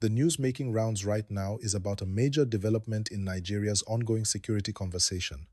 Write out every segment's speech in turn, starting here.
The news making rounds right now is about a major development in Nigeria's ongoing security conversation,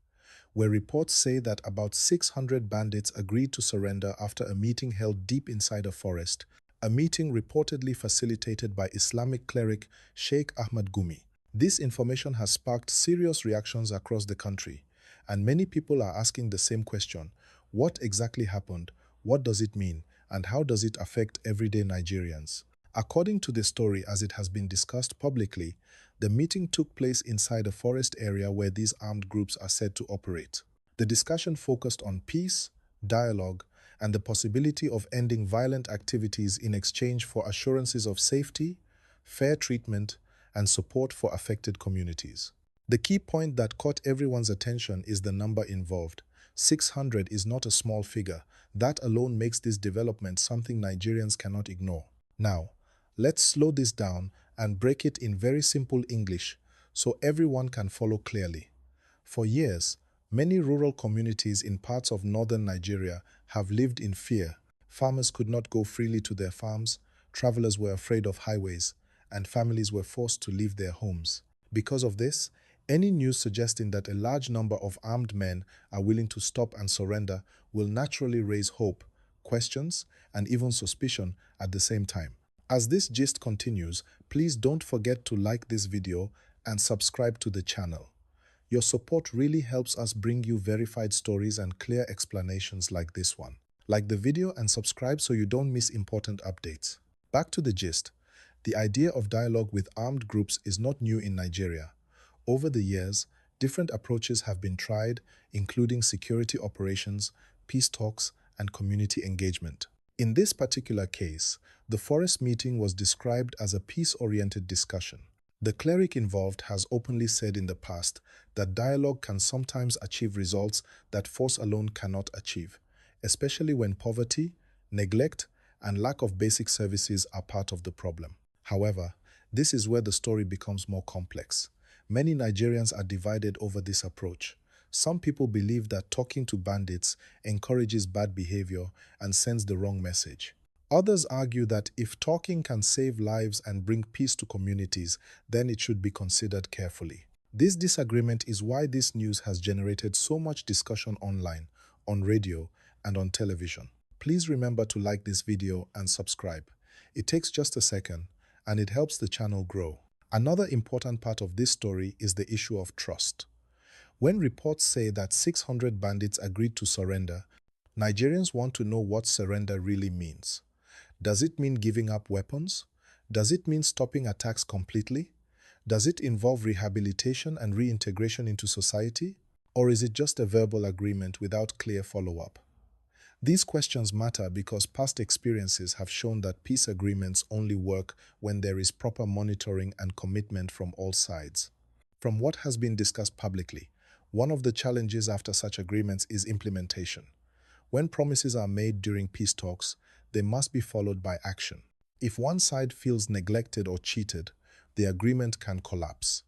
where reports say that about 600 bandits agreed to surrender after a meeting held deep inside a forest, a meeting reportedly facilitated by Islamic cleric Sheikh Ahmad Gumi. This information has sparked serious reactions across the country, and many people are asking the same question: what exactly happened, what does it mean, and how does it affect everyday Nigerians? According to the story as it has been discussed publicly, the meeting took place inside a forest area where these armed groups are said to operate. The discussion focused on peace, dialogue, and the possibility of ending violent activities in exchange for assurances of safety, fair treatment, and support for affected communities. The key point that caught everyone's attention is the number involved. 600 is not a small figure. That alone makes this development something Nigerians cannot ignore. Now, let's slow this down and break it in very simple English so everyone can follow clearly. For years, many rural communities in parts of northern Nigeria have lived in fear. Farmers could not go freely to their farms, travelers were afraid of highways, and families were forced to leave their homes. Because of this, any news suggesting that a large number of armed men are willing to stop and surrender will naturally raise hope, questions, and even suspicion at the same time. As this gist continues, please don't forget to like this video and subscribe to the channel. Your support really helps us bring you verified stories and clear explanations like this one. Like the video and subscribe so you don't miss important updates. Back to the gist. The idea of dialogue with armed groups is not new in Nigeria. Over the years, different approaches have been tried, including security operations, peace talks, and community engagement. In this particular case, the forest meeting was described as a peace-oriented discussion. The cleric involved has openly said in the past that dialogue can sometimes achieve results that force alone cannot achieve, especially when poverty, neglect, and lack of basic services are part of the problem. However, this is where the story becomes more complex. Many Nigerians are divided over this approach. Some people believe that talking to bandits encourages bad behavior and sends the wrong message. Others argue that if talking can save lives and bring peace to communities, then it should be considered carefully. This disagreement is why this news has generated so much discussion online, on radio, and on television. Please remember to like this video and subscribe. It takes just a second, and it helps the channel grow. Another important part of this story is the issue of trust. When reports say that 600 bandits agreed to surrender, Nigerians want to know what surrender really means. Does it mean giving up weapons? Does it mean stopping attacks completely? Does it involve rehabilitation and reintegration into society? Or is it just a verbal agreement without clear follow-up? These questions matter because past experiences have shown that peace agreements only work when there is proper monitoring and commitment from all sides. From what has been discussed publicly, one of the challenges after such agreements is implementation. When promises are made during peace talks, they must be followed by action. If one side feels neglected or cheated, the agreement can collapse.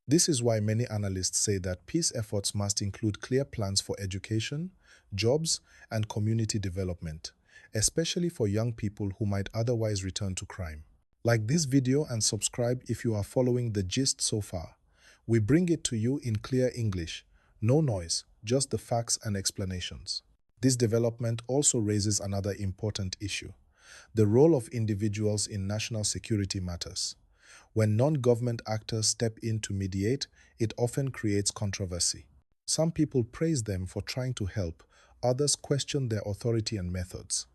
This is why many analysts say that peace efforts must include clear plans for education, jobs, and community development, especially for young people who might otherwise return to crime. Like this video and subscribe if you are following the gist so far. We bring it to you in clear English, no noise, just the facts and explanations. This development also raises another important issue: the role of individuals in national security matters. When non-government actors step in to mediate, it often creates controversy. Some people praise them for trying to help, others question their authority and methods.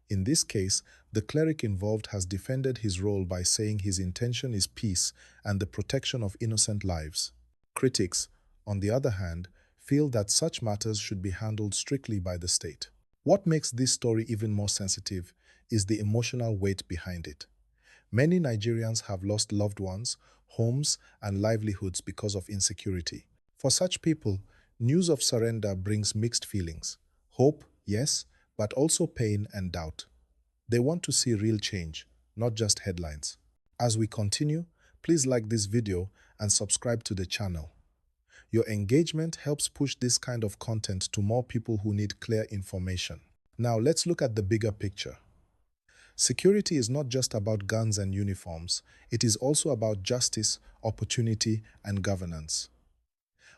In this case, the cleric involved has defended his role by saying his intention is peace and the protection of innocent lives. Critics, on the other hand, feel that such matters should be handled strictly by the state. What makes this story even more sensitive is the emotional weight behind it. Many Nigerians have lost loved ones, homes, and livelihoods because of insecurity. For such people, news of surrender brings mixed feelings. Hope, yes, but also pain and doubt. They want to see real change, not just headlines. As we continue, please like this video and subscribe to the channel. Your engagement helps push this kind of content to more people who need clear information. Now let's look at the bigger picture. Security is not just about guns and uniforms, it is also about justice, opportunity, and governance.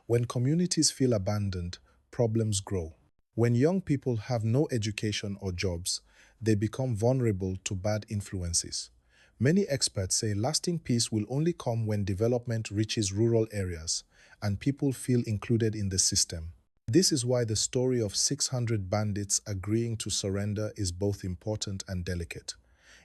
When communities feel abandoned, problems grow. When young people have no education or jobs, they become vulnerable to bad influences. Many experts say lasting peace will only come when development reaches rural areas and people feel included in the system. This is why the story of 600 bandits agreeing to surrender is both important and delicate.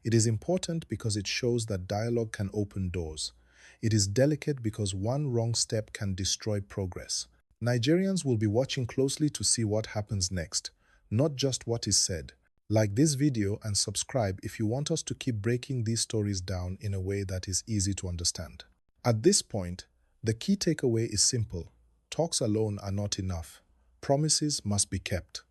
It is important because it shows that dialogue can open doors. It is delicate because one wrong step can destroy progress. Nigerians will be watching closely to see what happens next, not just what is said. Like this video and subscribe if you want us to keep breaking these stories down in a way that is easy to understand. At this point, the key takeaway is simple. Talks alone are not enough. Promises must be kept.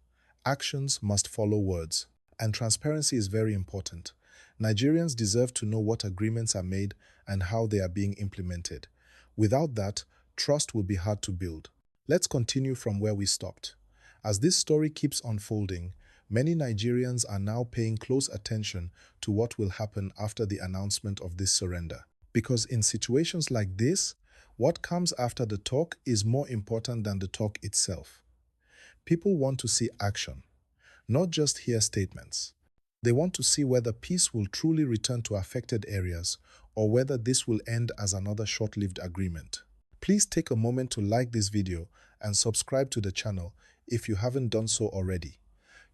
Actions must follow words. And transparency is very important. Nigerians deserve to know what agreements are made and how they are being implemented. Without that, trust will be hard to build. Let's continue from where we stopped. As this story keeps unfolding, many Nigerians are now paying close attention to what will happen after the announcement of this surrender. Because in situations like this, what comes after the talk is more important than the talk itself. People want to see action, not just hear statements. They want to see whether peace will truly return to affected areas or whether this will end as another short-lived agreement. Please take a moment to like this video and subscribe to the channel if you haven't done so already.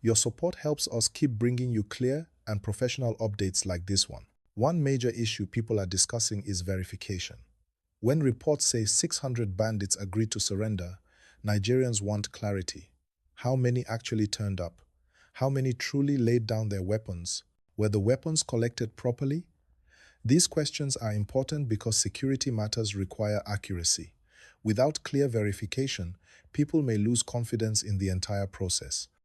Your support helps us keep bringing you clear and professional updates like this one. One major issue people are discussing is verification. When reports say 600 bandits agreed to surrender, Nigerians want clarity. How many actually turned up? How many truly laid down their weapons? Were the weapons collected properly? These questions are important because security matters require accuracy. Without clear verification, people may lose confidence in the entire process.